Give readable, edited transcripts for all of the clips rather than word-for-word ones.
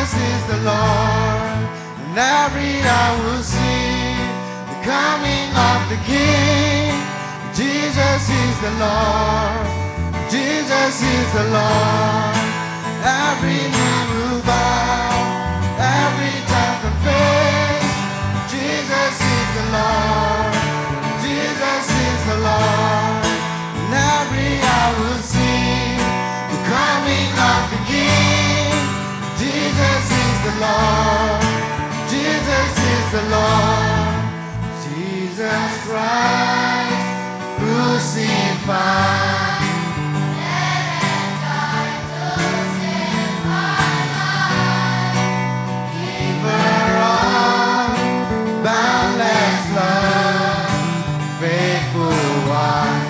Jesus is the Lord, and every eye will see the coming of the King. Jesus is the Lord, Jesus is the Lord. Every knee will bow, every tongue confess. Jesus is the Lord, Jesus is the Lord. And every eye will see the coming of the King. Jesus is the Lord, Jesus is the Lord. Jesus Christ crucified.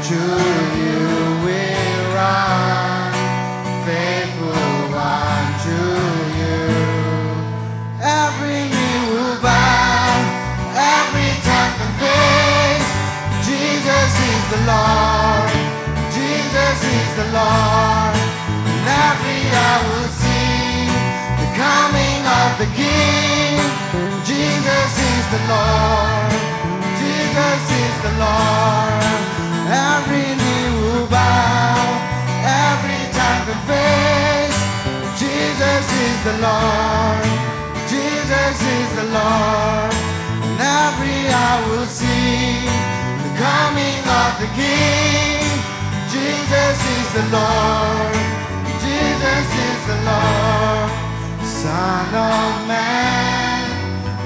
To you we run, faithful unto you. Every knee will bow, every tongue confess. Jesus is the Lord, Jesus is the Lord. And every eye will see the coming of the King. Jesus is the Lord, Jesus is the Lord. Every knee will bow, every tongue confess. Jesus is the Lord, Jesus is the Lord. And every eye will see the coming of the King. Jesus is the Lord, Jesus is the Lord. Son of Man,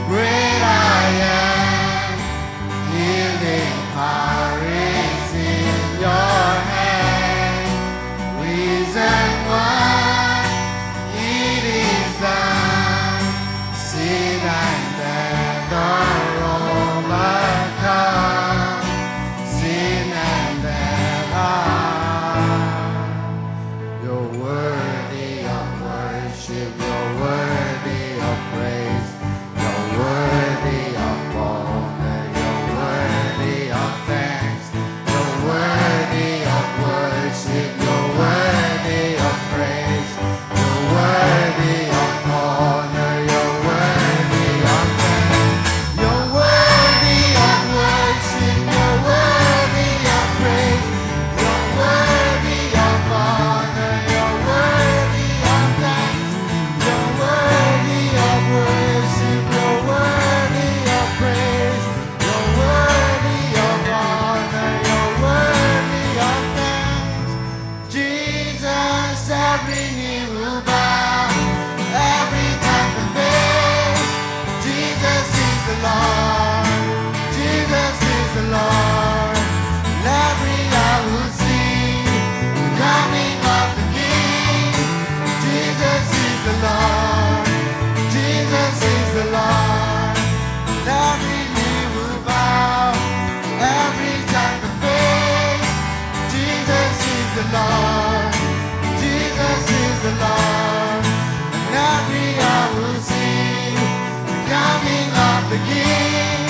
great I am, healing power is in your hand. Reason why it is done, sin and death are overcome. Sin and death are. You're worthy of worship, you're worthy of praise, you're worthy of honor, you're worthy of thanks, you're worthy of worship, you're worthy of praise, you're worthy of honor, you're worthy of thanks, you're worthy of worship, you're worthy of praise, you're worthy of honor, you're worthy of thanks, you're worthy of worship, you're worthy of praise, you're worthy of honor, you're worthy of thanks. Jesus, every knee will bow, every tongue confess. Jesus is the Lord, Jesus is the Lord. And every eye will see the coming of the King. Jesus is the Lord, Jesus is the Lord. And every knee will bow, every tongue confess. Jesus is the Lord, Jesus is the Lord. And every eye will see the coming of the King.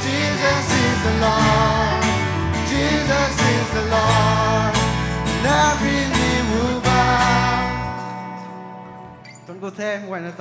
Jesus is the Lord, Jesus is the Lord. And every knee will bow. Don't go there, why not?